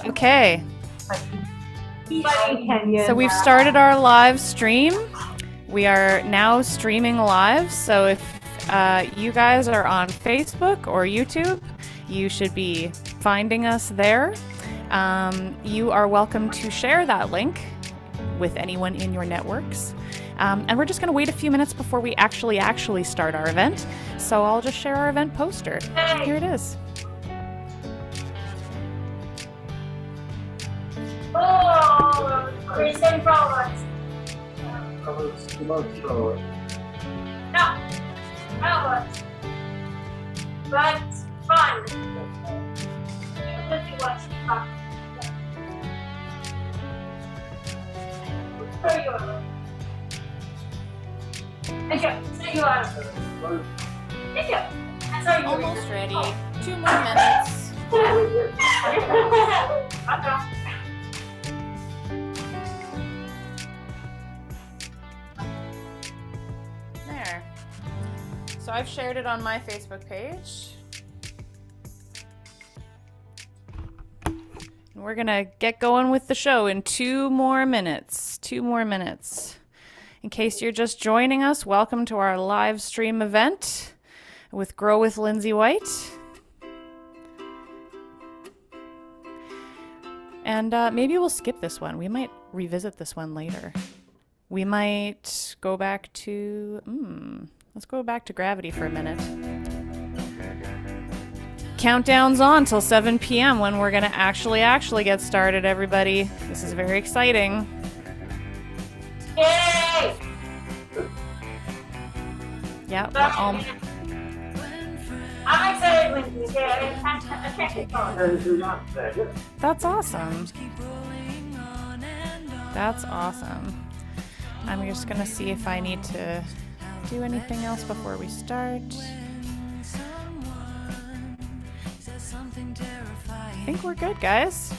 Okay. Kenya. So we've started our live stream. We are now streaming live. So if you guys are on Facebook or YouTube, you should be finding us there. You are welcome to share that link with anyone in your networks. And we're just going to wait a few minutes before we actually start our event. So I'll just share our event poster. Here it is. Oh, Christian flowers. No, flowers. But fun. Everybody wants fun. Where you are? Thank you. So you are. Thank you. I saw you. Almost ready. 2 more minutes. Okay. There. So I've shared it on my Facebook page. And we're gonna get going with the show in 2 more minutes. 2 more minutes. In case you're just joining us, welcome to our live stream event with Grow with Lindsey White. And maybe we'll skip this one. We might revisit this one later. We might go back to, let's go back to Gravity for a minute. Countdown's on till 7 p.m. when we're gonna actually get started, everybody. This is very exciting. Yay! Yeah, I'm excited when you get a technical. that's awesome. That's awesome. I'm just gonna see if I need to do anything else before we start. I think we're good, guys.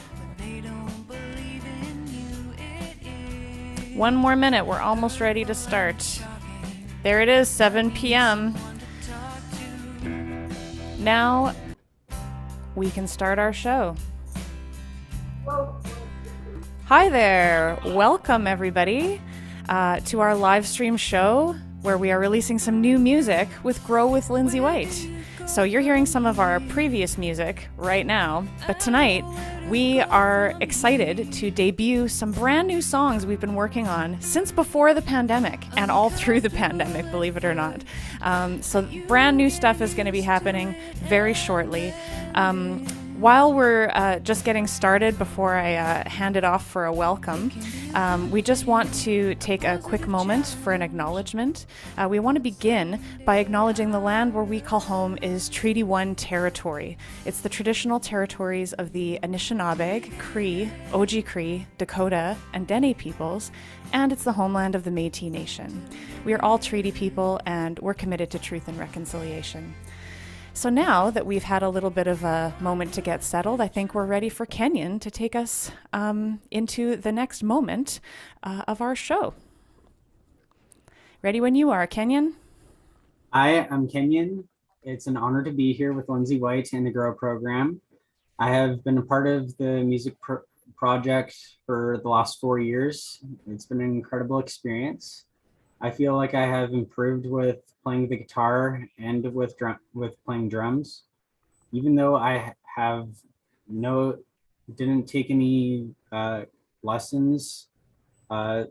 1 more minute. We're almost ready to start. There it is, 7 p.m. Now we can start our show. Hi there. Welcome, everybody, to our live stream show where we are releasing some new music with Grow with Lindsey White. So you're hearing some of our previous music right now, but tonight we are excited to debut some brand new songs we've been working on since before the pandemic and all through the pandemic, believe it or not. So brand new stuff is going to be happening very shortly. While we're just getting started, before I hand it off for a welcome, we just want to take a quick moment for an acknowledgement. We want to begin by acknowledging the land where we call home is Treaty 1 territory. It's the traditional territories of the Anishinaabe, Cree, Oji-Cree, Dakota, and Dene peoples, and it's the homeland of the Métis Nation. We are all treaty people, and we're committed to truth and reconciliation. So now that we've had a little bit of a moment to get settled, I think we're ready for Kenyon to take us into the next moment of our show. Ready when you are, Kenyon? Hi, I'm Kenyon. It's an honor to be here with Lindsey White and the GUERO program. I have been a part of the music project for the last 4 years. It's been an incredible experience. I feel like I have improved with playing the guitar and with playing drums. Even though I have didn't take any lessons, I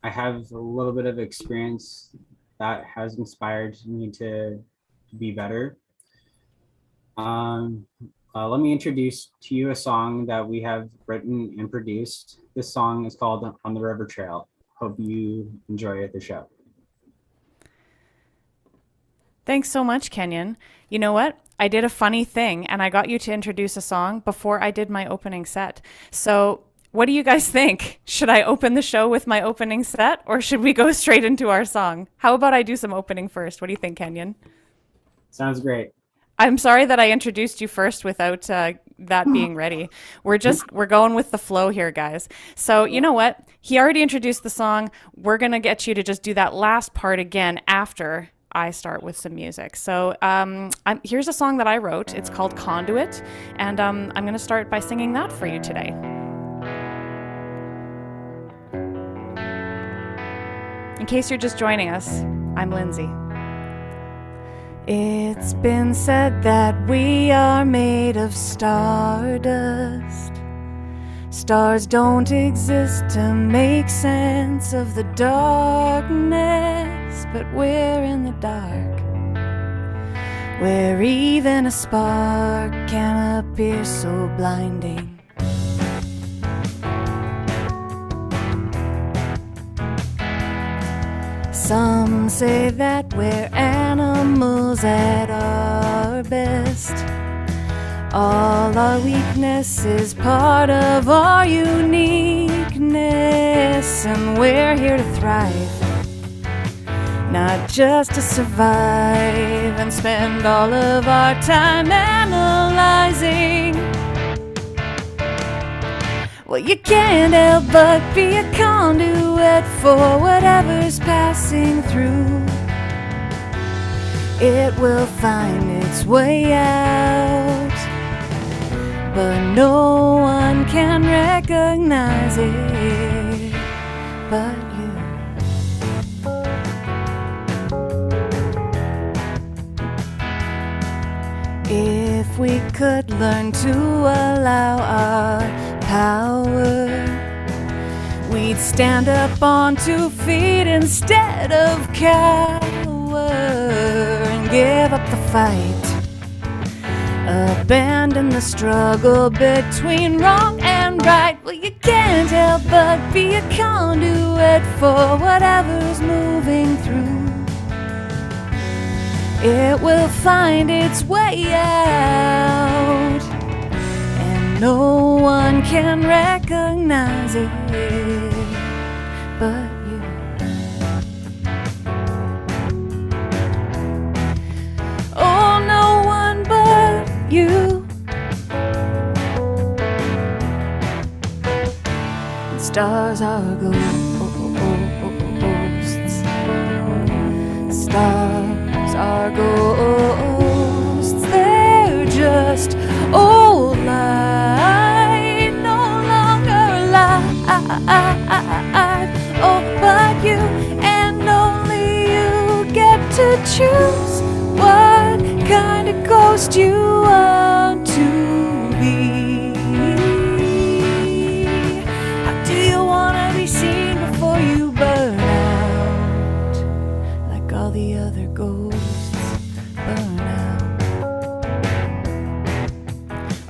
have a little bit of experience that has inspired me to be better. Let me introduce to you a song that we have written and produced. This song is called On the River Trail. Hope you enjoy the show. Thanks so much, Kenyon. You know what? I did a funny thing and I got you to introduce a song before I did my opening set. So what do you guys think? Should I open the show with my opening set or should we go straight into our song? How about I do some opening first? What do you think, Kenyon? Sounds great. I'm sorry that I introduced you first without that being ready. We're going with the flow here, guys. So you know what? He already introduced the song. We're going to get you to just do that last part again after I start with some music. So here's a song that I wrote. It's called Conduit, and I'm going to start by singing that for you today. In case you're just joining us, I'm Lindsey. It's been said that we are made of stardust. Stars don't exist to make sense of the darkness, but we're in the dark, where even a spark can appear so blinding. Some say that we're animals at our best. All our weakness is part of our uniqueness, and we're here to thrive, not just to survive and spend all of our time analyzing. Well, you can't help but be a conduit for whatever's passing through. It will find its way out, but no one can recognize it but you. If we could learn to allow our power, we'd stand up on 2 feet instead of cower, and give up the fight, abandon the struggle between wrong and right. Well, you can't help but be a conduit for whatever's moving through. It will find its way out, and no one can recognize it but you. Oh, no one but you. And stars are ghosts. Stars are ghosts. They're just old light, no longer alive. Oh, but you and only you get to choose what kind of ghost you want to be. How do you want to be seen before you burn out, like all the other ghosts burn out?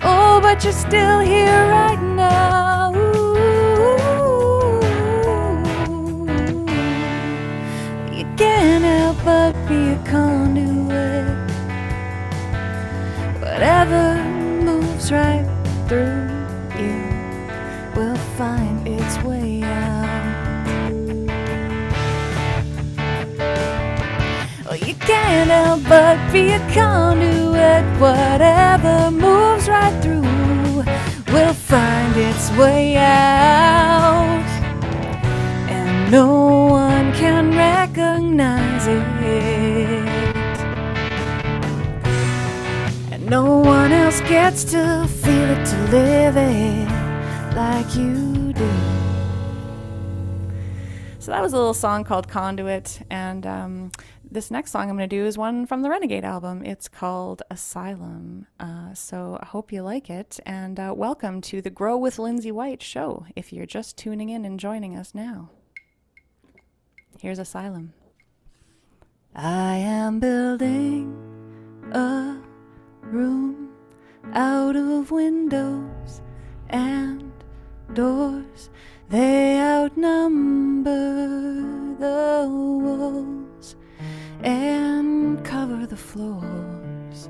Oh, but you're still here right now. You can't help but be a conduit. Whatever moves right through you will find its way out. Well, you can't help but be a conduit. Whatever moves right through will find its way out, and no one can recognize it, and no one else gets to feel it, to live it like you do. So that was a little song called Conduit, and this next song I'm going to do is one from the Renegade album. It's called Asylum. So I hope you like it, and welcome to the Grow with Lindsey White show, if you're just tuning in and joining us now. Here's Asylum. I am building a room out of windows and doors. They outnumber the walls and cover the floors,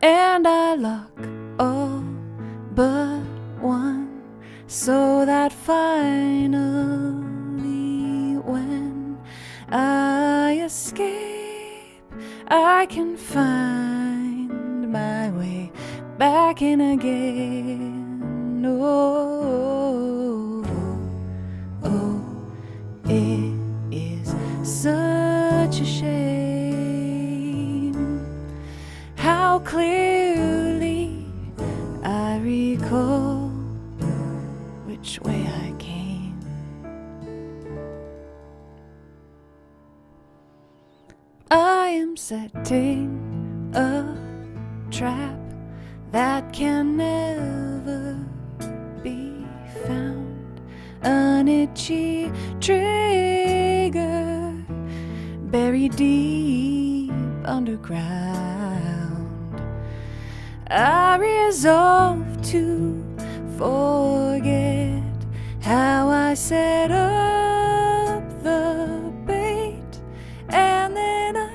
and I lock all but one, so that finally when I escape, I can find my way back in again. Oh, oh, it is such a shame setting a trap that can never be found. An itchy trigger buried deep underground. I resolve to forget how I set up the bait, and then I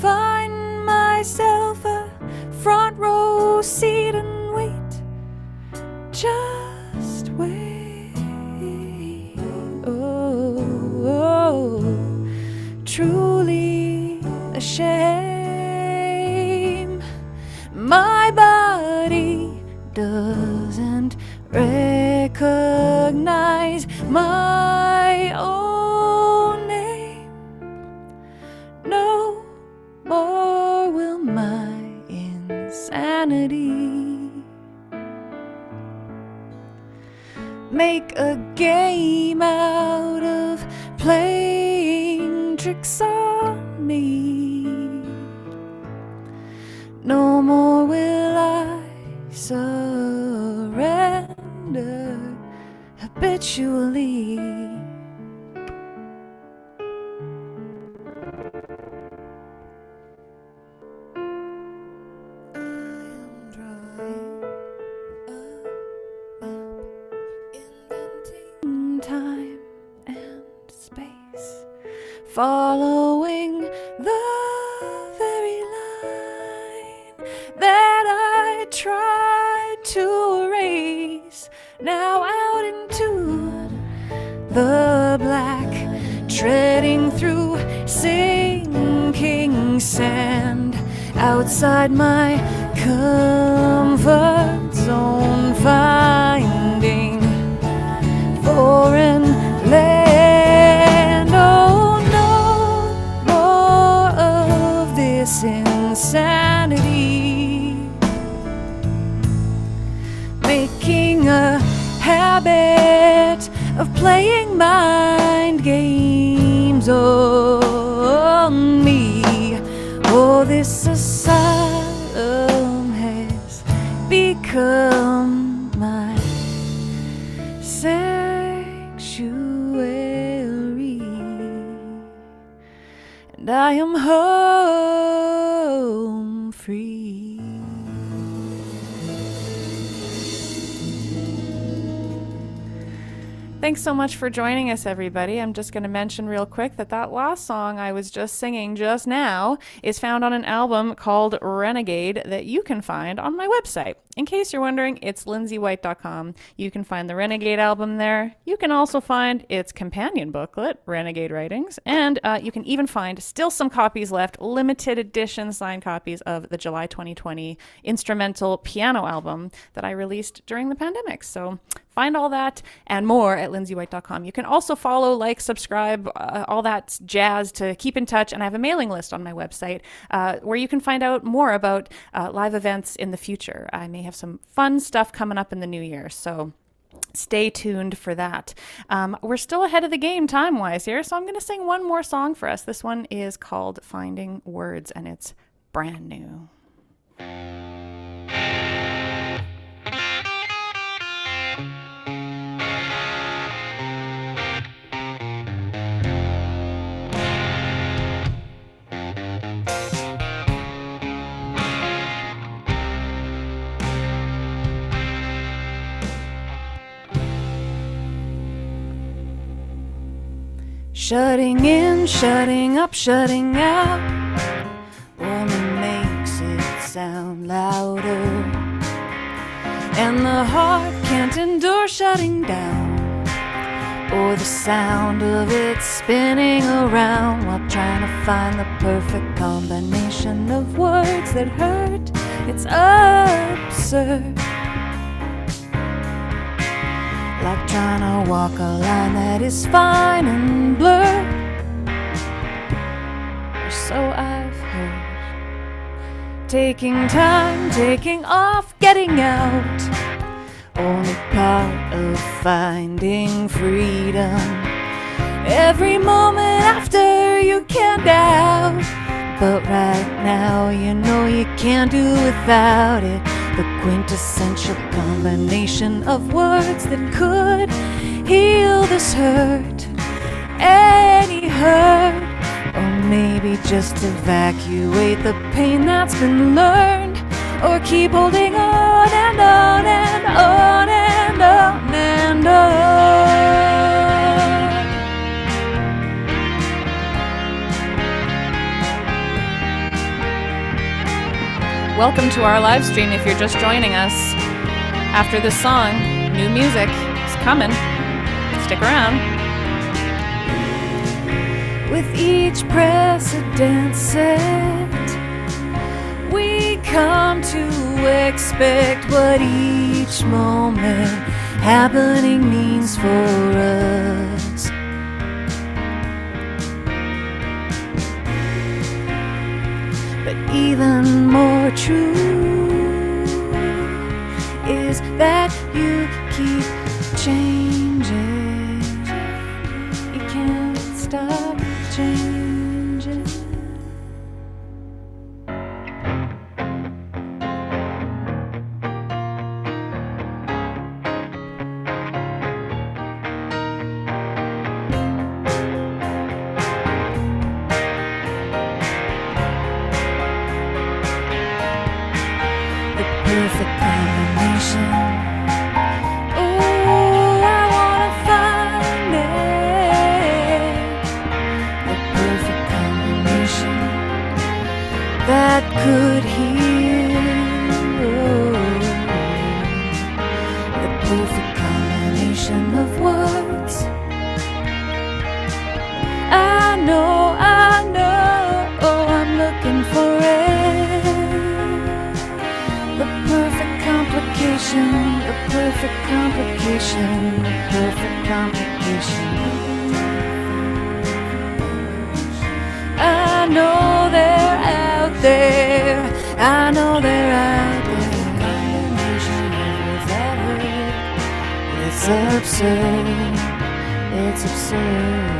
find myself a front row seat and wait, just wait. Oh, truly a shame. My body doesn't recognize my own name. No more will my insanity make a game out of playing tricks on me. No more will I surrender habitually. I am drawing a map, inventing time and space, following the very line that I tried to erase. Now out into the black, treading through sinking sand, outside my comfort zone, finding foreign land. Oh, no more of this insanity, making a habit of playing mind games on me. Oh, this asylum has become my sanctuary, and I am home free. Thanks so much for joining us, everybody. I'm just going to mention real quick that that last song I was just singing just now is found on an album called Renegade that you can find on my website. In case you're wondering, it's lindseywhite.com. You can find the Renegade album there. You can also find its companion booklet, Renegade Writings, and you can even find still some copies left, limited edition signed copies of the July 2020 instrumental piano album that I released during the pandemic. So find all that and more at lindseywhite.com. You can also follow, like, subscribe, all that jazz to keep in touch. And I have a mailing list on my website where you can find out more about live events in the future. I may have some fun stuff coming up in the new year, so stay tuned for that. We're still ahead of the game time-wise here, so I'm going to sing one more song for us. This one is called Finding Words, and it's brand new. Shutting in, shutting up, shutting out only makes it sound louder, and the heart can't endure shutting down or the sound of it spinning around while trying to find the perfect combination of words that hurt. It's absurd, like trying to walk a line that is fine and blurred, or so I've heard. Taking time, taking off, getting out, only part of finding freedom. Every moment after you can't doubt, But right now, you know you can't do without it. The quintessential combination of words that could heal this hurt, any hurt, or maybe just evacuate the pain that's been learned, or keep holding on and on and on and on and on. Welcome to our live stream if you're just joining us. After this song, new music is coming. Stick around. With each precedent set, we come to expect what each moment happening means for us. But even more true is that you keep changing. You can't stop changing. Perfect combination. Oh, I wanna find it. The perfect combination that could heal. The perfect combination of words. I know, I'm looking for it. The perfect complication, the perfect complication, the perfect complication. I know they're out there, I know they're out there. It's absurd, it's absurd.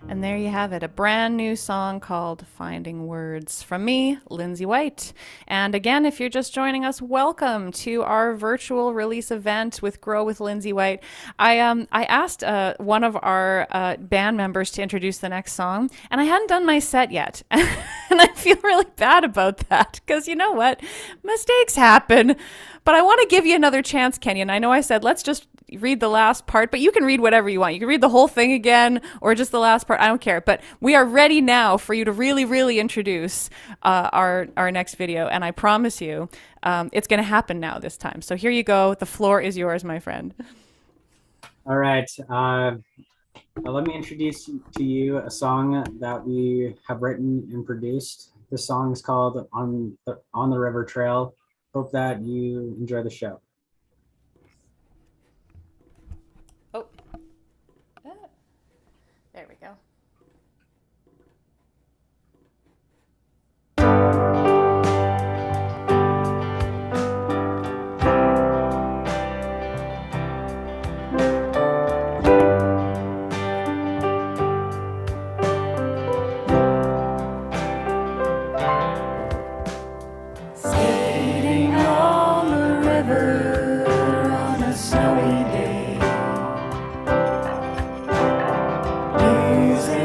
And there you have it, a brand new song called Finding Words from me, Lindsey White. And again, if you're just joining us, welcome to our virtual release event with Grow with Lindsey White. I asked one of our band members to introduce the next song, and I hadn't done my set yet. And I feel really bad about that, because you know what? Mistakes happen. But I want to give you another chance, Kenyon. I know I said, let's just read the last part, but you can read whatever you want. You can read the whole thing again or just the last part. I don't care. But we are ready now for you to really, really introduce our next video. And I promise you, it's going to happen now this time. So here you go. The floor is yours, my friend. All right. Let me introduce to you a song that we have written and produced. This song is called On the River Trail. Hope that you enjoy the show. Oh, there we go. Music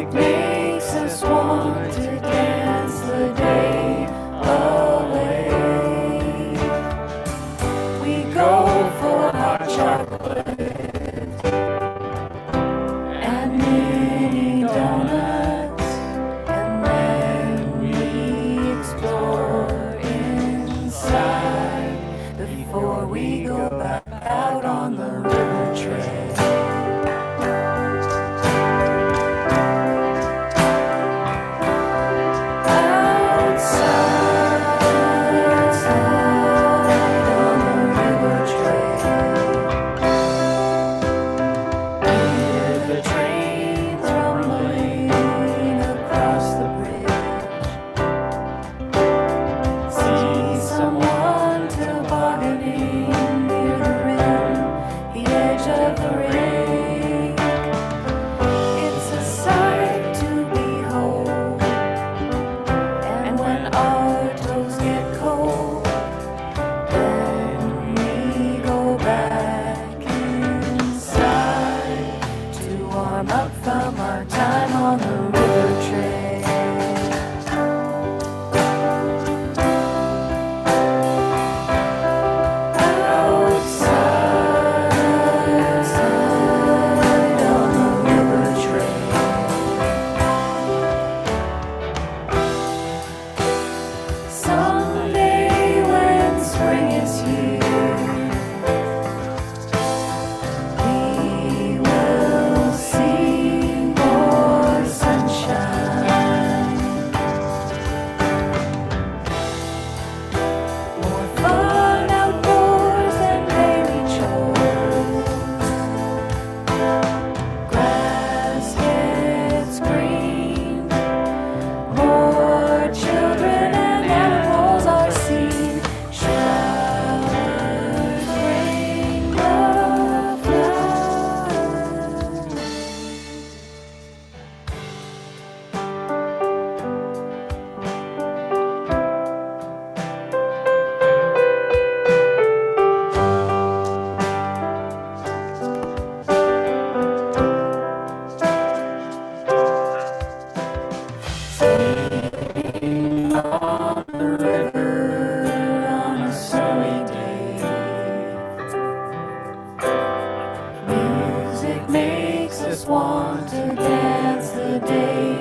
just want to dance the day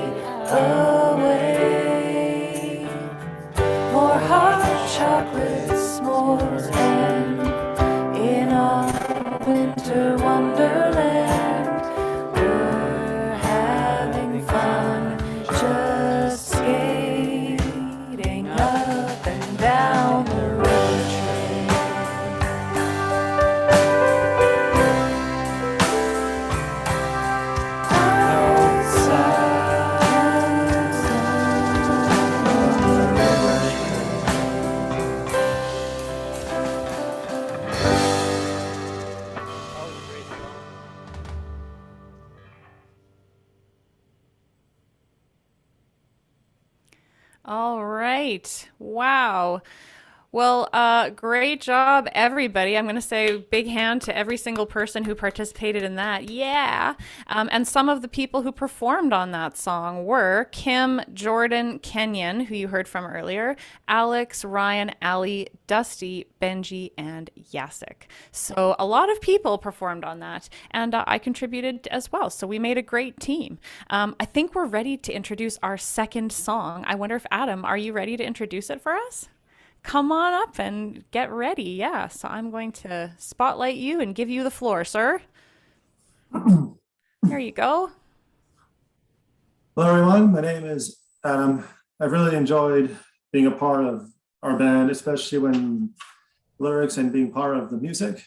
away. More hot chocolate s'mores and in our winter wonderland, we're having fun just skating up and down the river trail. All right. Wow. Well, great job, everybody. I'm going to say big hand to every single person who participated in that. Yeah. And some of the people who performed on that song were Kim, Jordan, Kenyon, who you heard from earlier, Alex, Ryan, Ali, Dusty, Benji, and Yasik. So a lot of people performed on that, and I contributed as well. So we made a great team. I think we're ready to introduce our second song. I wonder if, Adam, are you ready to introduce it for us? Come on up and get ready. Yeah, so I'm going to spotlight you and give you the floor, sir. There you go. Hello, everyone. My name is Adam. I've really enjoyed being a part of our band, especially when lyrics and being part of the music.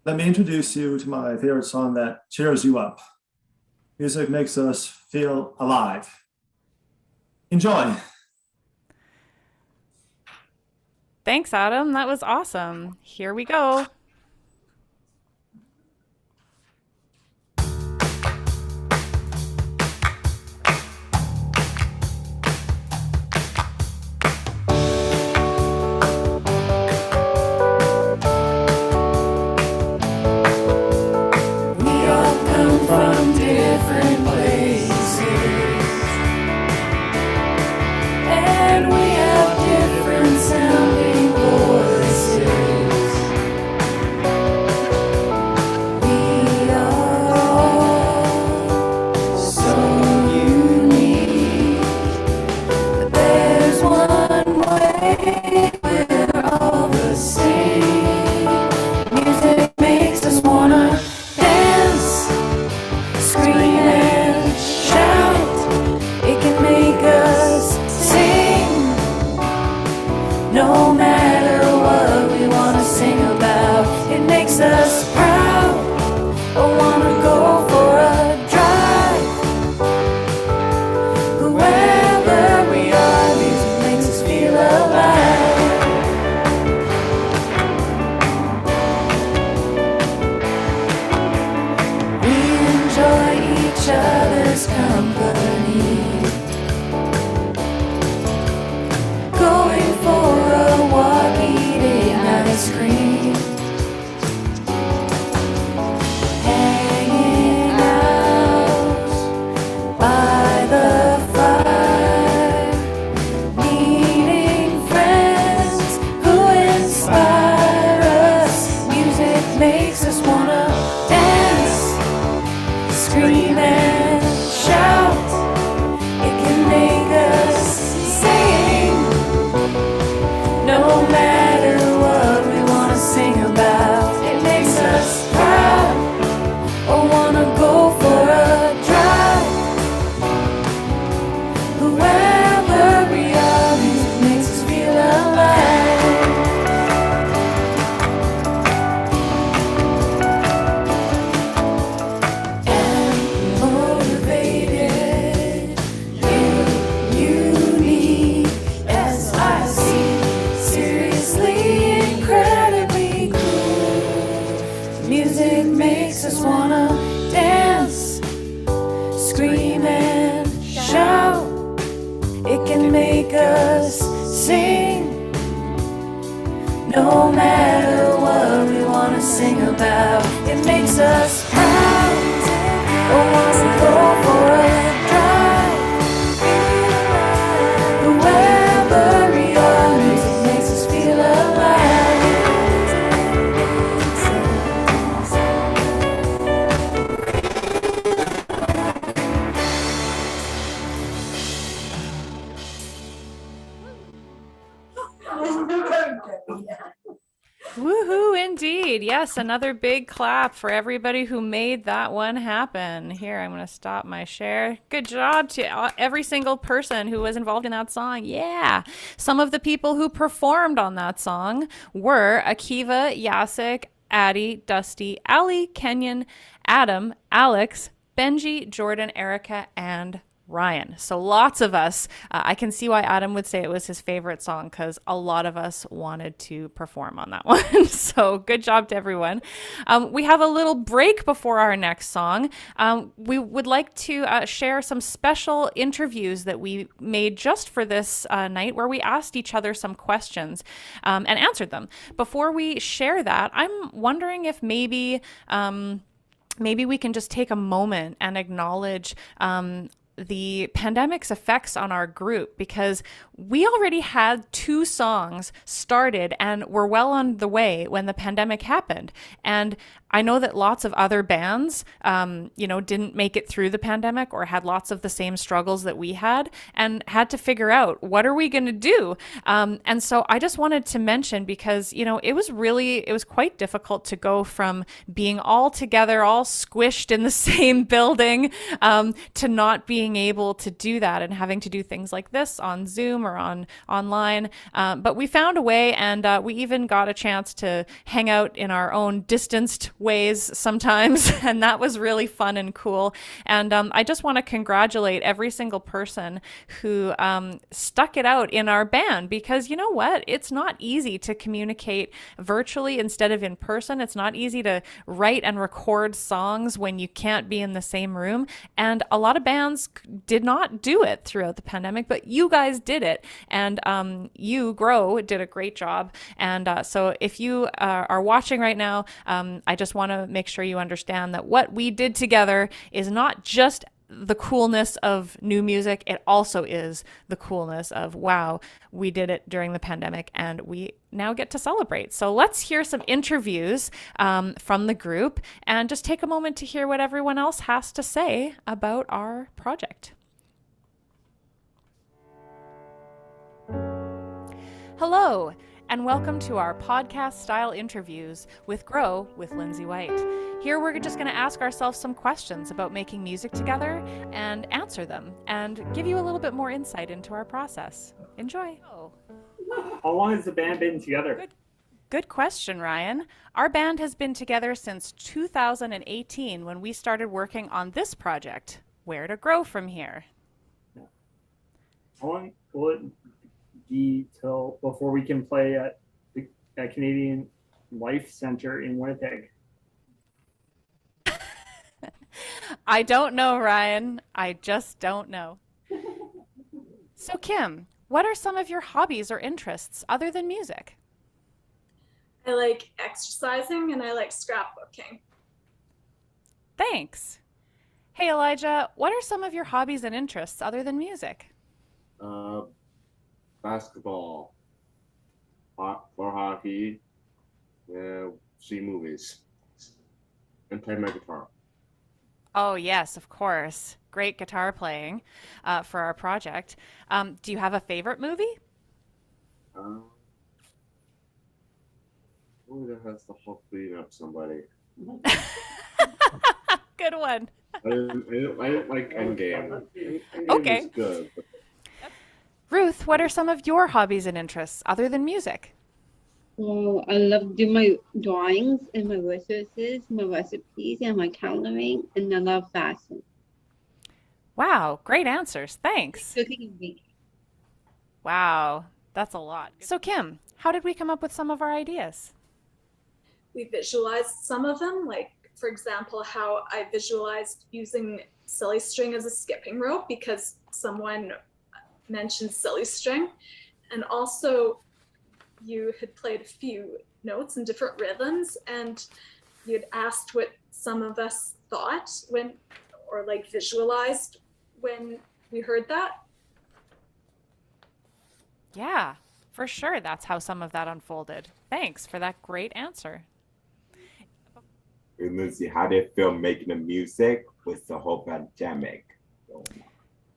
Let me introduce you to my favorite song that cheers you up. Music makes us feel alive. Enjoy. Thanks, Adam. That was awesome. Here we go. We all come from different places, and we have different sounding voices. We are all so unique, but there's one way we're all the same. Music makes us wanna dance, scream and shout. It can make us sing. No matter what we wanna sing about, it makes us proud. I wanna go for a drive. Whoever we are, music makes us feel alive. We enjoy each other's company, going for a walk, eating ice cream, hanging out by the fire, meeting friends who inspire us. Music makes us wanna dance, scream and shout. It can make us sing. No matter what we wanna sing about, it makes us proud. I wanna go for a drive. Whoever we are, music makes us feel alive. And motivated, unique, SIC, seriously incredibly cool. Music makes us wanna dance, scream and shout. It can make us sing. No matter what we wanna sing about, it makes us proud. I wanna go for a drive. Whoever we are, music makes us feel alive. Yes, another big clap for everybody who made that one happen. Here, I'm going to stop my share. Good job to every single person who was involved in that song. Yeah. Some of the people who performed on that song were Akiva, Yasik, Addie, Dusty, Ali, Kenyon, Adam, Alex, Benji, Jordan, Erica, and Ryan. So lots of us, I can see why Adam would say it was his favorite song because a lot of us wanted to perform on that one. So good job to everyone. We have a little break before our next song. We would like to share some special interviews that we made just for this night where we asked each other some questions and answered them. Before we share that, I'm wondering if maybe we can just take a moment and acknowledge the pandemic's effects on our group, because we already had 2 songs started and were well on the way when the pandemic happened. And I know that lots of other bands, didn't make it through the pandemic or had lots of the same struggles that we had and had to figure out, what are we going to do? And so I just wanted to mention, because, it was quite difficult to go from being all together, all squished in the same building, to not being able to do that and having to do things like this on Zoom or online. But we found a way, and we even got a chance to hang out in our own distanced ways sometimes, and that was really fun and cool. And I just want to congratulate every single person who stuck it out in our band, because you know what? It's not easy to communicate virtually instead of in person. It's not easy to write and record songs when you can't be in the same room. And a lot of bands did not do it throughout the pandemic, but you guys did it. And you, GUERO, did a great job. And so if you are watching right now, I just want to make sure you understand that what we did together is not just the coolness of new music, it also is the coolness of, wow, we did it during the pandemic and we now get to celebrate. So let's hear some interviews from the group and just take a moment to hear what everyone else has to say about our project. Hello, and welcome to our podcast-style interviews with GUERO with Lindsey White. Here we're just going to ask ourselves some questions about making music together and answer them and give you a little bit more insight into our process. Enjoy. How long has the band been together? Good question, Ryan. Our band has been together since 2018 when we started working on this project, Where to Grow From Here. How long will it be till before we can play at the Canadian Life Center in Winnipeg? I don't know, Ryan. I just don't know. So, Kim, what are some of your hobbies or interests other than music? I like exercising and I like scrapbooking. Thanks. Hey, Elijah, what are some of your hobbies and interests other than music? Basketball, floor hockey, see movies, and play my guitar. Oh, yes, of course. Great guitar playing for our project. Do you have a favorite movie? Movie that has the Hulk beating up somebody. Good one. I didn't like Endgame. Okay. Endgame was good. But Ruth, what are some of your hobbies and interests other than music? Well, I love doing my drawings and my resources, my recipes, and my coloring, and I love fashion. Wow, great answers. Thanks. Cooking and baking. Wow, that's a lot. So, Kim, how did we come up with some of our ideas? We visualized some of them, like, for example, how I visualized using silly string as a skipping rope because someone mentioned silly string. And also, you had played a few notes in different rhythms, and you'd asked what some of us thought when, or like visualized when we heard that. Yeah, for sure. That's how some of that unfolded. Thanks for that great answer. Lindsey, how did it feel making the music with the whole pandemic going on?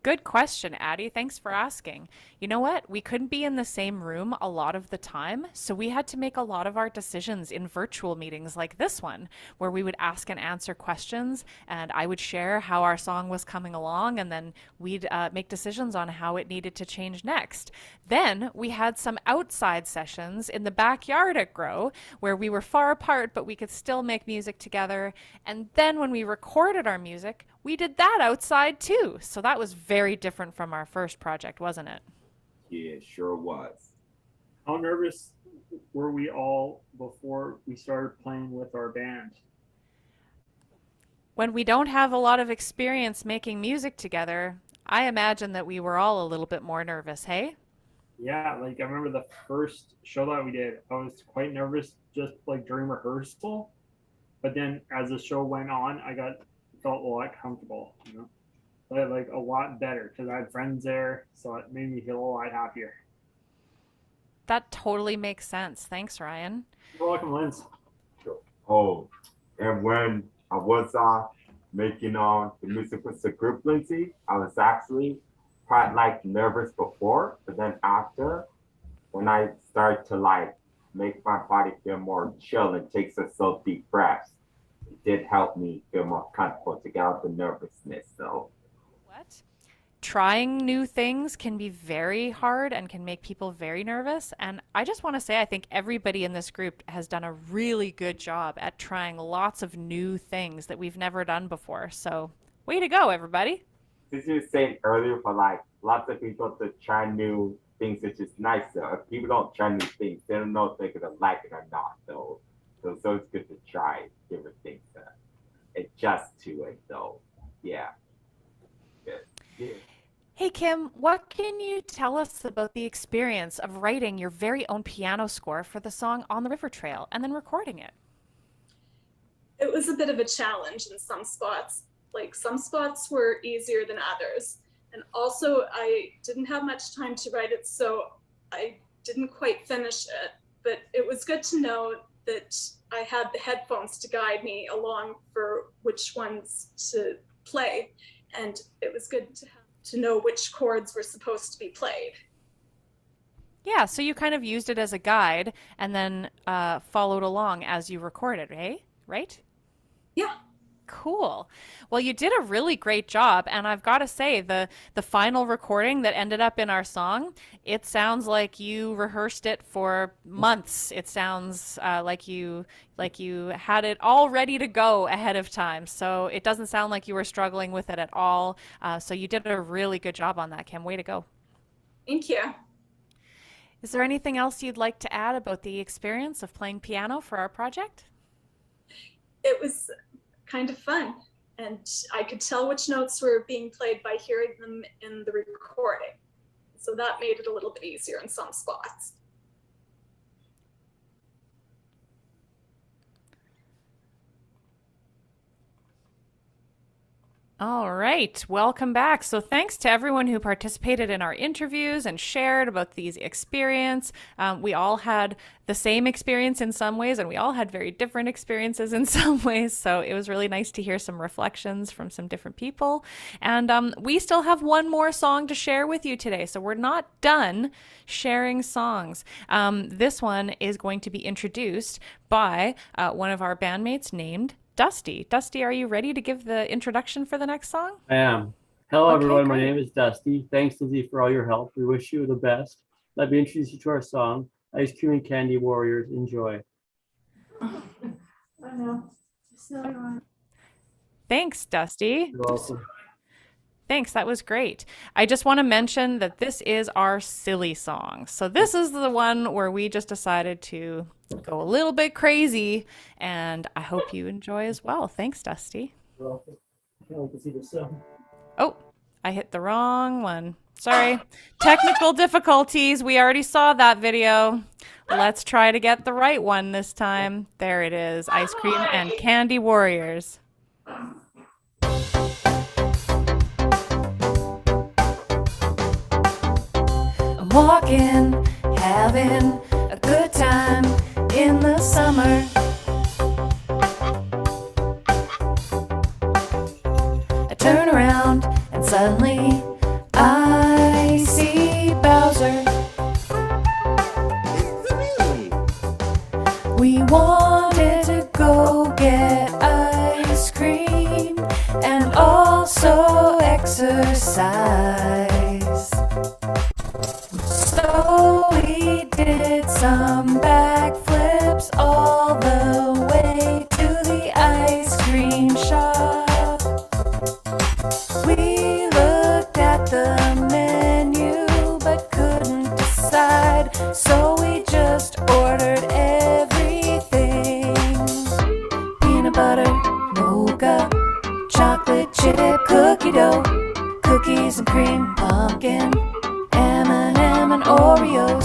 Good question, Addie. Thanks for asking. You know what? We couldn't be in the same room a lot of the time, so we had to make a lot of our decisions in virtual meetings like this one, where we would ask and answer questions, and I would share how our song was coming along, and then we'd make decisions on how it needed to change next. Then we had some outside sessions in the backyard at GUERO, where we were far apart, but we could still make music together. And then when we recorded our music, we did that outside too. So that was very different from our first project, wasn't it? Yeah, sure was. How nervous were we all before we started playing with our band? When we don't have a lot of experience making music together, I imagine that we were all a little bit more nervous, hey? Yeah, like I remember the first show that we did, I was quite nervous just like during rehearsal. But then as the show went on, felt a lot comfortable, you know, like a lot better because I had friends there, so it made me feel a lot happier. That totally makes sense. Thanks, Ryan. You're welcome, Linz. Oh, and when I was making the music with the group, Lindsey, I was actually quite like nervous before, but then after, when I started to like make my body feel more chill and take some slow deep breaths, it did help me feel more comfortable to get out the nervousness. So What? Trying new things can be very hard and can make people very nervous. And I just want to say, I think everybody in this group has done a really good job at trying lots of new things that we've never done before. So way to go, everybody. since you were saying earlier, for like lots of people to try new things, which is nice though. If people don't try new things, they don't know if they're gonna like it or not though. So it's good to try different things to adjust to it though. Yeah. Good. Yeah. Hey, Kim, what can you tell us about the experience of writing your very own piano score for the song On the River Trail and then recording it? It was a bit of a challenge in some spots. Like some spots were easier than others. And also I didn't have much time to write it, so I didn't quite finish it. But it was good to know that I had the headphones to guide me along for which ones to play. And it was good to know which chords were supposed to be played. Yeah, so you kind of used it as a guide and then followed along as you recorded, eh? Right? Yeah. Cool. Well, you did a really great job, and I've got to say, the final recording that ended up in our song, it sounds like you rehearsed it for months. It sounds like you had it all ready to go ahead of time. So it doesn't sound like you were struggling with it at all. So you did a really good job on that, Kim. Way to go. Thank you. Is there anything else you'd like to add about the experience of playing piano for our project? It was kind of fun, and I could tell which notes were being played by hearing them in the recording. So that made it a little bit easier in some spots. All right, welcome back. So thanks to everyone who participated in our interviews and shared about these experience. We all had the same experience in some ways, and we all had very different experiences in some ways. So it was really nice to hear some reflections from some different people. And we still have one more song to share with you today. So we're not done sharing songs. This one is going to be introduced by one of our bandmates named Dusty. Dusty, are you ready to give the introduction for the next song? I am. Hello, Okay, everyone. My great. name is Dusty. Thanks, Lindsey, for all your help. We wish you the best. Let me introduce you to our song, Ice Cream and Candy Warriors. Enjoy. I know. Thanks, Dusty. You're welcome. Thanks, that was great. I just want to mention that this is our silly song. So this is the one where we just decided to go a little bit crazy, and I hope you enjoy as well. Thanks, Dusty. You're welcome. I can't wait to see this song. Oh, I hit the wrong one. Sorry. Technical difficulties. We already saw that video. Let's try to get the right one this time. There it is. Ice Cream and Candy Warriors. I'm walking, having a good time in the summer. I turn around and suddenly also exercise. So we did some backflips all the way to the ice cream shop. We looked at the menu but couldn't decide, so we just ordered everything. Peanut butter, mocha, chocolate chip, cookie dough, cookies and cream, pumpkin, M&M and Oreos.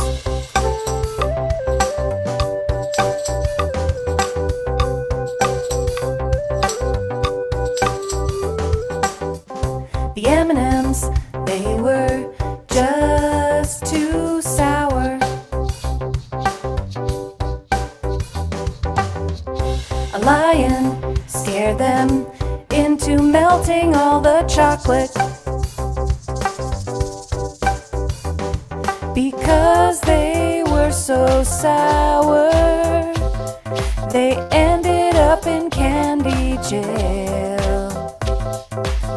The M&Ms, they were just too sour. A lion scared them into melting all the chocolate. Because they were so sour, they ended up in candy jail.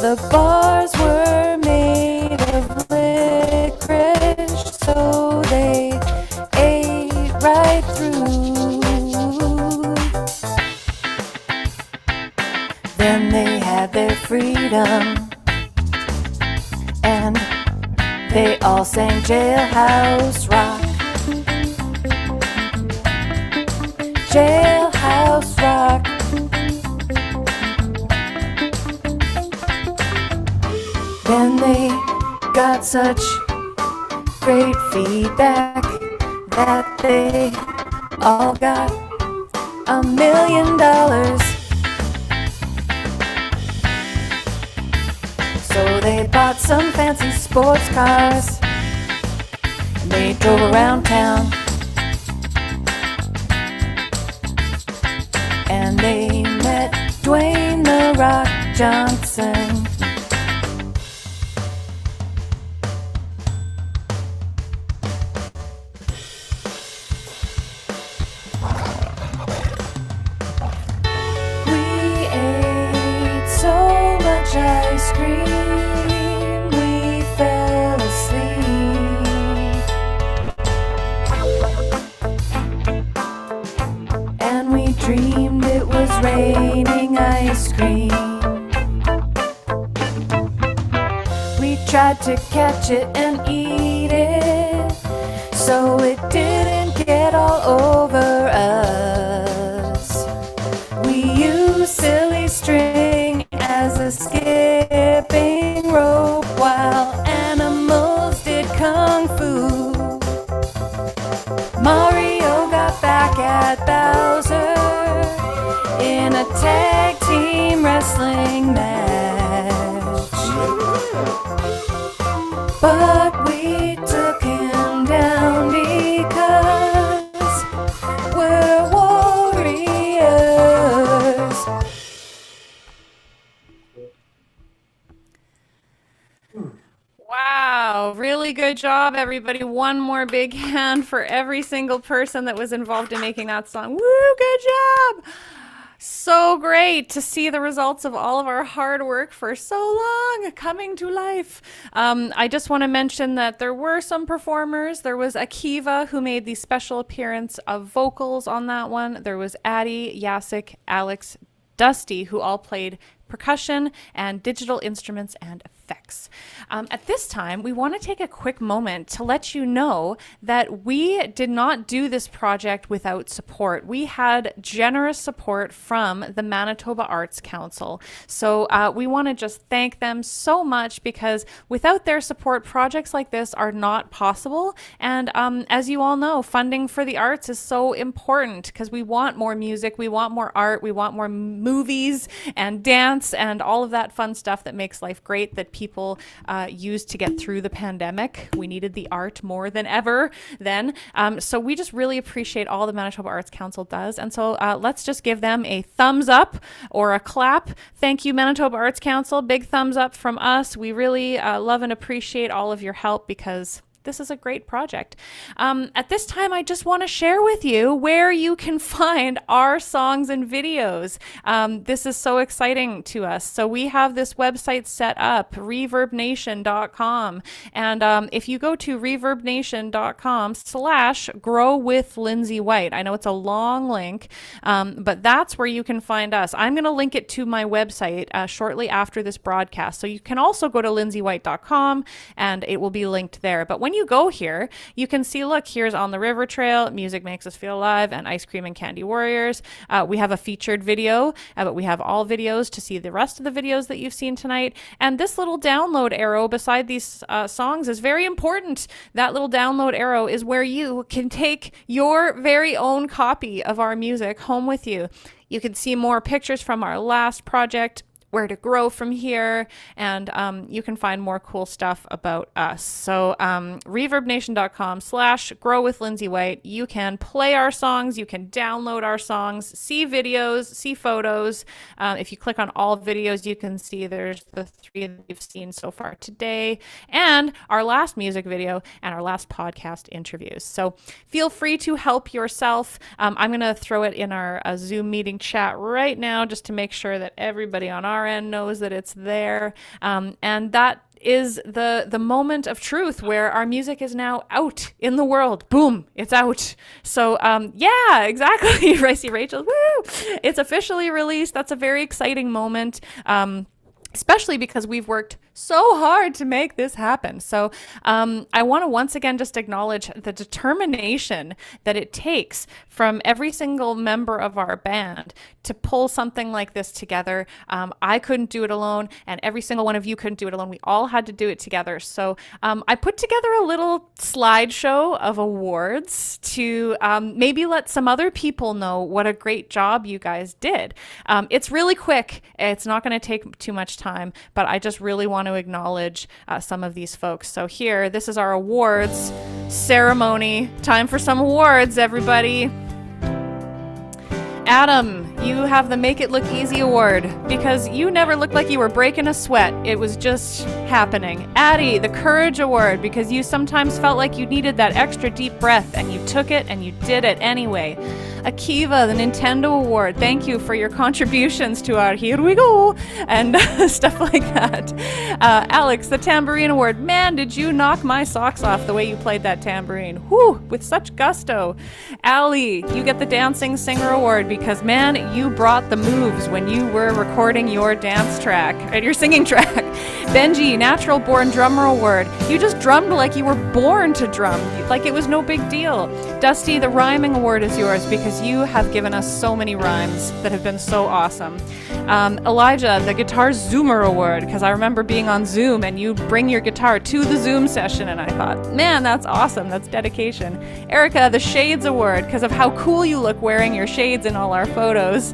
The bars were made of licorice, so they ate right through. Then they had their freedom, and they all sang Jailhouse Rock. Jailhouse Rock. Then they got such great feedback that they all got $1 million. So they bought some fancy sports cars and they drove around town. And they met Dwayne "The Rock" Johnson. We ate so much ice cream, we fell asleep. And we dreamed it was raining ice cream. We tried to catch it and eat it, so it didn't get all over us. We used silly string as a skipping rope while animals did kung fu. Mario got back at Bowser in a tag team wrestling match. But we took him down because we're warriors. Wow, really good job, everybody. One more big hand for every single person that was involved in making that song. Woo, good job! So great to see the results of all of our hard work for so long coming to life. I just want to mention that there were some performers. There was Akiva, who made the special appearance of vocals on that one. There was Addie, Yasik, Alex, Dusty, who all played percussion and digital instruments and effects. At this time, we want to take a quick moment to let you know that we did not do this project without support. We had generous support from the Manitoba Arts Council. So we want to just thank them so much, because without their support, projects like this are not possible. And as you all know, funding for the arts is so important, because we want more music, we want more art, we want more movies and dance and all of that fun stuff that makes life great, that people used to get through the pandemic. We needed the art more than ever then. So we just really appreciate all the Manitoba Arts Council does. And so let's just give them a thumbs up or a clap. Thank you, Manitoba Arts Council. Big thumbs up from us. We really love and appreciate all of your help, because this is a great project. At this time, I just want to share with you where you can find our songs and videos. This is so exciting to us. So we have this website set up, reverbnation.com. And if you go to reverbnation.com/grow with Lindsey White, I know it's a long link, but that's where you can find us. I'm going to link it to my website shortly after this broadcast. So you can also go to lindseywhite.com and it will be linked there. But when you go here, you can see, look, here's On the River Trail, Music Makes Us Feel Alive, and Ice Cream and Candy Warriors. We have a featured video, but we have all videos to see the rest of the videos that you've seen tonight. And this little download arrow beside these songs is very important. That little download arrow is where you can take your very own copy of our music home with you. You can see more pictures from our last project, where to grow from here, and you can find more cool stuff about us. So reverbnation.com/grow with Lindsey White. You can play our songs, you can download our songs, see videos, see photos. If you click on all videos, you can see there's the 3 that you've seen so far today, and our last music video and our last podcast interviews. So feel free to help yourself. I'm going to throw it in our Zoom meeting chat right now just to make sure that everybody on our end knows that it's there. And that is the moment of truth where our music is now out in the world. Boom, it's out. So yeah, exactly. I see Rachel. Woo! It's officially released. That's a very exciting moment. Especially because we've worked so hard to make this happen. So I want to once again just acknowledge the determination that it takes from every single member of our band to pull something like this together. I couldn't do it alone, and every single one of you couldn't do it alone. We all had to do it together. So I put together a little slideshow of awards to maybe let some other people know what a great job you guys did. It's really quick. It's not going to take too much time, but I just really want to acknowledge some of these folks. So here, this is our awards ceremony. Time for some awards, everybody. Adam, you have the Make It Look Easy award because you never looked like you were breaking a sweat. It was just happening. Addie, the Courage award because you sometimes felt like you needed that extra deep breath and you took it and you did it anyway. Akiva, the Nintendo award. Thank you for your contributions to our Here We Go and stuff like that. Alex, the Tambourine award. Man, did you knock my socks off the way you played that tambourine. Whew, with such gusto. Allie, you get the Dancing Singer award because, man, you brought the moves when you were recording your dance track and your singing track. Benji, Natural Born Drummer award. You just drummed like you were born to drum, like it was no big deal. Dusty, the Rhyming award is yours because you have given us so many rhymes that have been so awesome. Elijah, the Guitar Zoomer award, because I remember being on Zoom and you bring your guitar to the Zoom session and I thought, man, that's awesome. That's dedication. Erica, the Shades award, because of how cool you look wearing your shades in all our photos.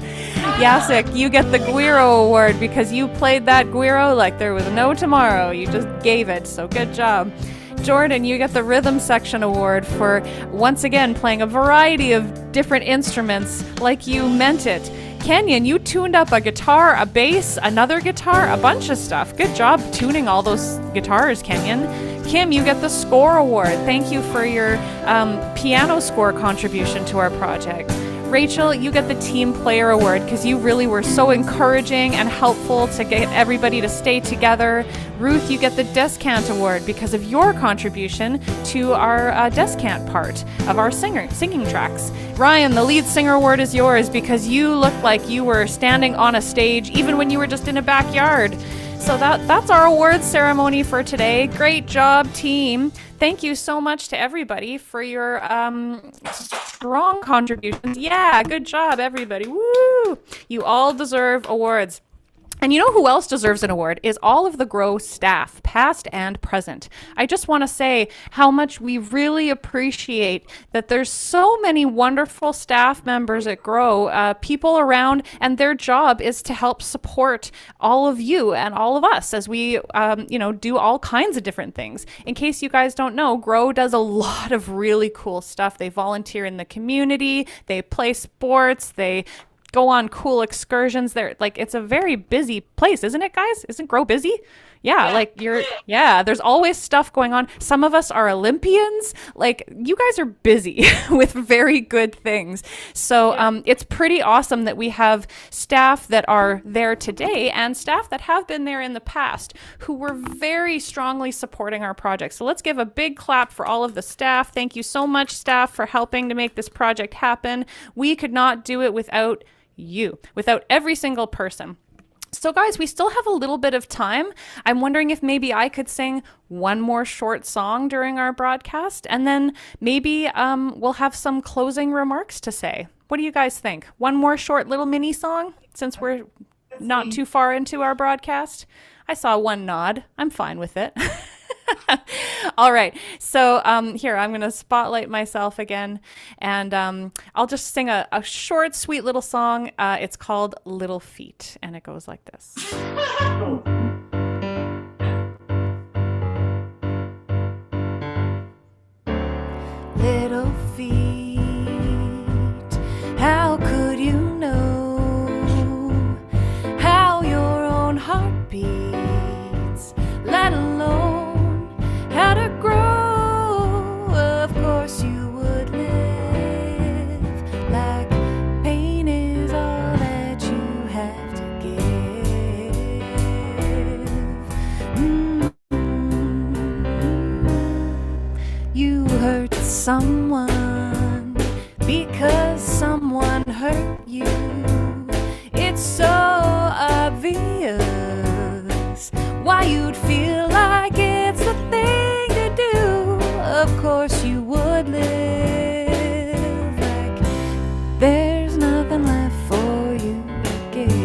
Yasik, you get the GUERO award because you played that GUERO like there was no tomorrow. You just gave it, so good job. Jordan, you get the Rhythm Section Award for once again playing a variety of different instruments like you meant it. Kenyon, you tuned up a guitar, a bass, another guitar, a bunch of stuff. Good job tuning all those guitars, Kenyon. Kim, you get the Score Award. Thank you for your piano score contribution to our project. Rachel, you get the Team Player Award because you really were so encouraging and helpful to get everybody to stay together. Ruth, you get the Descant Award because of your contribution to our Descant part of our singing tracks. Ryan, the Lead Singer Award is yours because you looked like you were standing on a stage even when you were just in a backyard. So that's our awards ceremony for today. Great job, team. Thank you so much to everybody for your strong contributions. Yeah, good job, everybody. Woo! You all deserve awards. And you know who else deserves an award is all of the GUERO staff, past and present. I just want to say how much we really appreciate that there's so many wonderful staff members at GUERO, people around, and their job is to help support all of you and all of us as we, do all kinds of different things. In case you guys don't know, GUERO does a lot of really cool stuff. They volunteer in the community, they play sports, they go on cool excursions there. Like, it's a very busy place, isn't it, guys? Isn't GUERO busy? Yeah, like there's always stuff going on. Some of us are Olympians. Like, you guys are busy with very good things. So it's pretty awesome that we have staff that are there today and staff that have been there in the past who were very strongly supporting our project. So let's give a big clap for all of the staff. Thank you so much, staff, for helping to make this project happen. We could not do it without you, without every single person. So guys, we still have a little bit of time. I'm wondering if maybe I could sing one more short song during our broadcast, and then maybe we'll have some closing remarks to say. What do you guys think? One more short little mini song, since we're not too far into our broadcast? I saw one nod. I'm fine with it. All right. So here, I'm going to spotlight myself again, and I'll just sing a short, sweet little song. It's called Little Feet, and it goes like this. Little feet, how could you know how your own heart beats, let alone how to grow? Of course you would live like pain is all that you have to give. You hurt someone because someone hurt you. It's so obvious why you'd feel like it's the thing to do. Of course you would live like there's nothing left for you to give.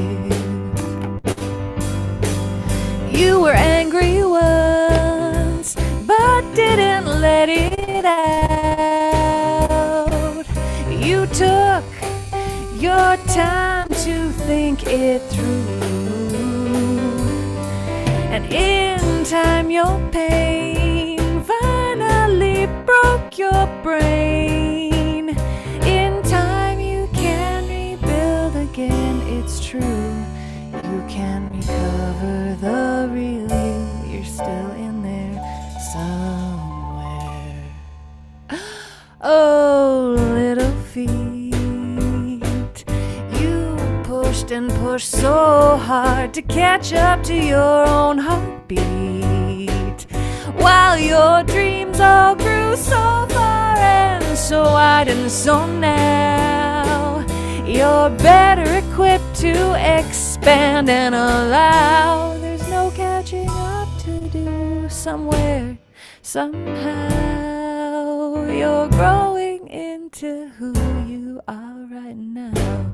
You were angry once, but didn't let it out. You took your time to think it through, and in time your pain finally broke your brain. In time you can rebuild again, it's true. You can recover the real you. You're still in there somewhere. Oh, little feet, you pushed and pushed so hard to catch up to your own heartbeat, while your dreams all grew so far and so wide. And so now you're better equipped to expand and allow. There's no catching up to do. Somewhere, somehow, you're growing into who you are right now.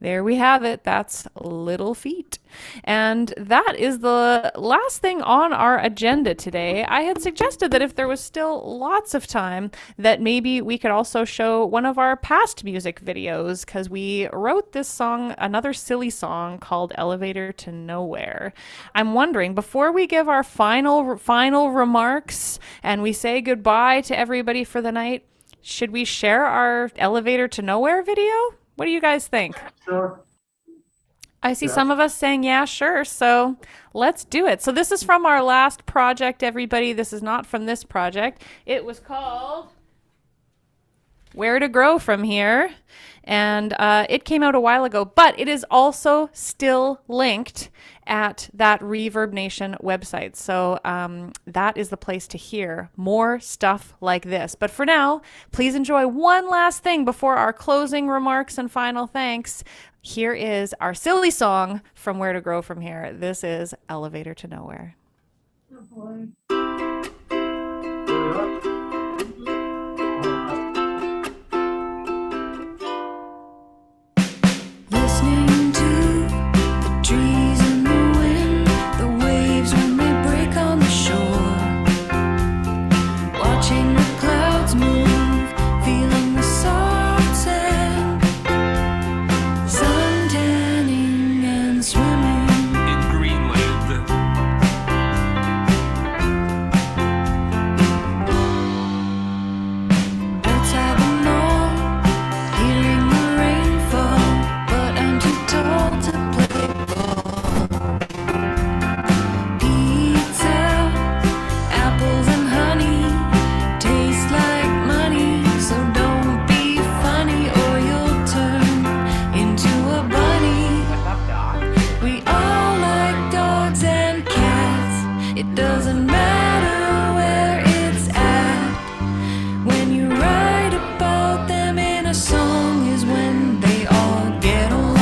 There we have it. That's Little Feet. And that is the last thing on our agenda today. I had suggested that if there was still lots of time, that maybe we could also show one of our past music videos, because we wrote this song, another silly song called Elevator to Nowhere. I'm wondering, before we give our final remarks and we say goodbye to everybody for the night, should we share our Elevator to Nowhere video? What do you guys think? Sure. I see some of us saying, yeah, sure. So let's do it. So this is from our last project, everybody. This is not from this project. It was called Where to Grow From Here. And it came out a while ago, but it is also still linked at that Reverb Nation website. So that is the place to hear more stuff like this. But for now, please enjoy one last thing before our closing remarks and final thanks. Here is our silly song from Where to Grow From Here. This is Elevator to Nowhere. Oh boy. Listening to the trees and the wind, the waves when they break on the shore, watching the clouds move, feeling the soft sand, sun tanning and swimming in Greenland. doesn't matter where it's at. When you write about them in a song is when they all get along.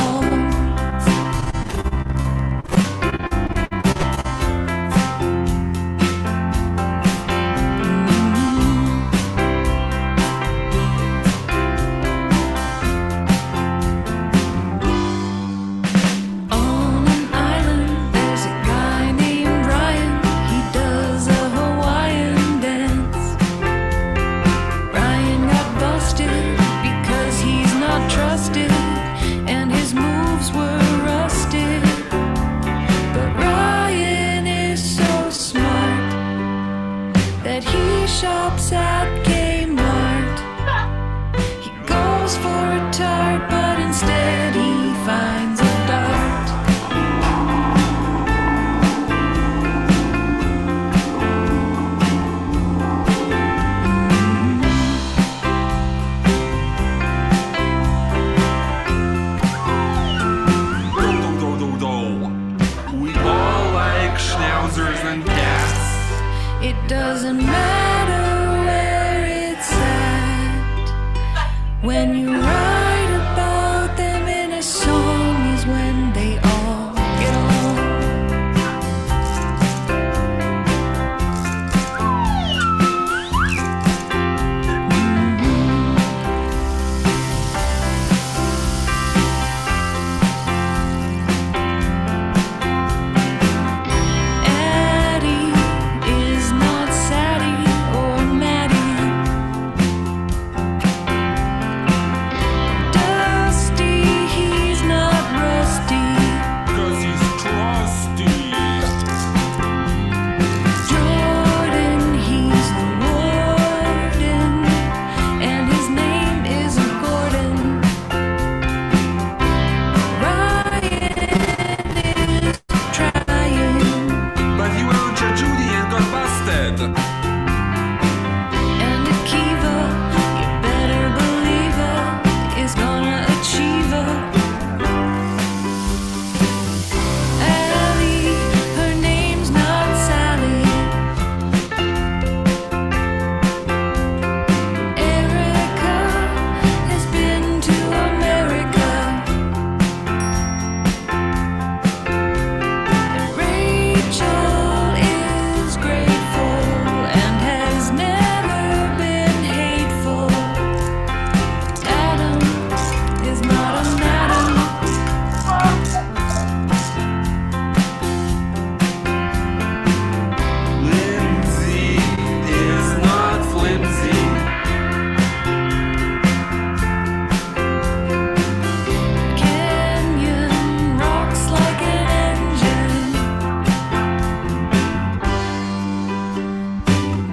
On an island, there's a guy named Ryan. He does a Hawaiian dance. Ryan got busted because he's not trusted, and his moves were rusted. But Ryan is so smart that he shops at Kmart. He goes for a tart, but instead he finds a dart. We all like schnauzers and cats. It doesn't matter where it's at. When you write about them in a song is when they all get along. Addie is not Sadie or Maddie. Dusty, he's not Rusty. 'Cause he's trusty. Jordan, he's the warden, and his name isn't Gordon. Ryan is trying, But he went on Judy and got busted. and Akiva, you better believe her, is gonna achieve her. Allie, her name's not Sally. Erica has been to America. Rachel is grateful and has never been hateful. Adam is not an Adam. Lindsay is not flimsy. Canyon rocks like an engine.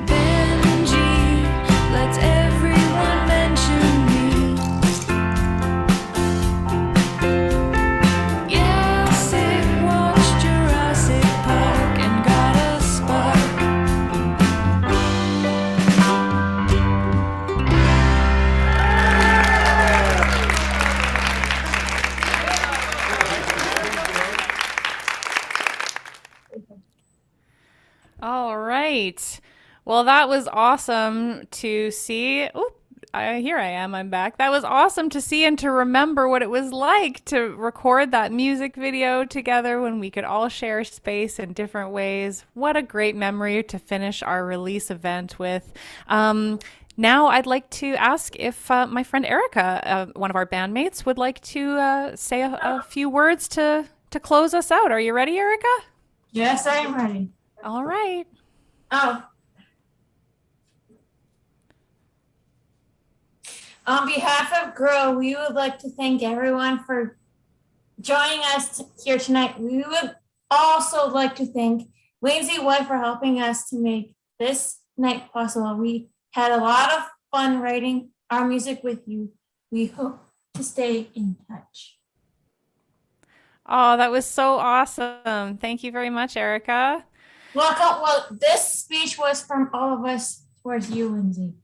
Benji lets everyone mention me. Yes, it watched Jurassic Park and got a spark. All right. Well, that was awesome to see. Here I am. I'm back. That was awesome to see and to remember what it was like to record that music video together when we could all share space in different ways. What a great memory to finish our release event with. Now I'd like to ask if my friend Erica, one of our bandmates, would like to say a few words to close us out. Are you ready, Erica? Yes, I am ready. All right. Oh. On behalf of GUERO, we would like to thank everyone for joining us here tonight. We would also like to thank Lindsey White for helping us to make this night possible. We had a lot of fun writing our music with you. We hope to stay in touch. Oh, that was so awesome. Thank you very much, Erica. Welcome. Well, this speech was from all of us towards you, Lindsay.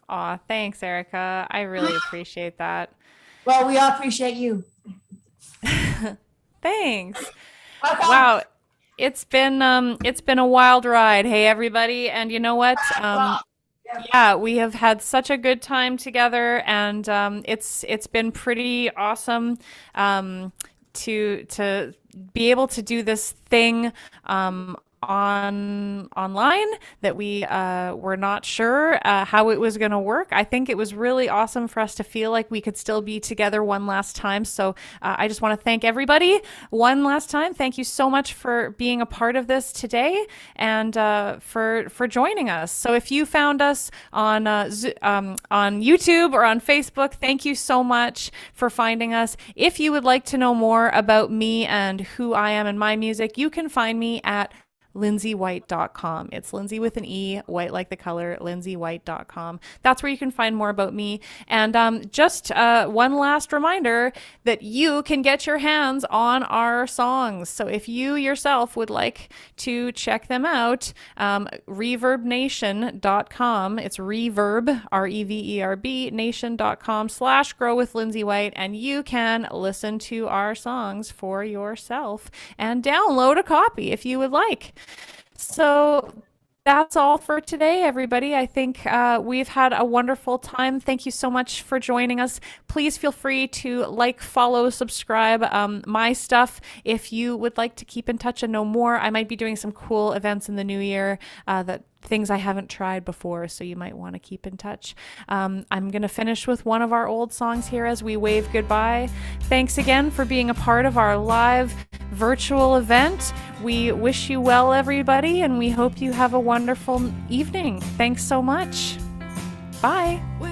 Aw, thanks, Erica. I really appreciate that. Well, we all appreciate you. Thanks. Welcome. Wow. It's been a wild ride. Hey everybody, and you know what? Yeah, we have had such a good time together, and it's been pretty awesome to be able to do this thing online that we were not sure how it was going to work. I think it was really awesome for us to feel like we could still be together one last time. So I just want to thank everybody one last time. Thank you so much for being a part of this today and for joining us. So if you found us on YouTube or on Facebook, thank you so much for finding us. If you would like to know more about me and who I am and my music, you can find me at LindseyWhite.com. It's Lindsey with an E, white like the color, LindseyWhite.com. That's where you can find more about me. And just one last reminder that you can get your hands on our songs. So if you yourself would like to check them out, ReverbNation.com. It's Reverb, REVERB, nation.com/grow with Lindsey White, and you can listen to our songs for yourself and download a copy if you would like. So that's all for today, everybody. I think we've had a wonderful time. Thank you so much for joining us. Please feel free to like, follow, subscribe my stuff if you would like to keep in touch and know more. I might be doing some cool events in the new year things I haven't tried before, so you might want to keep in touch. I'm going to finish with one of our old songs here as we wave goodbye. Thanks again for being a part of our live virtual event. We wish you well, everybody, and we hope you have a wonderful evening. Thanks so much. Bye.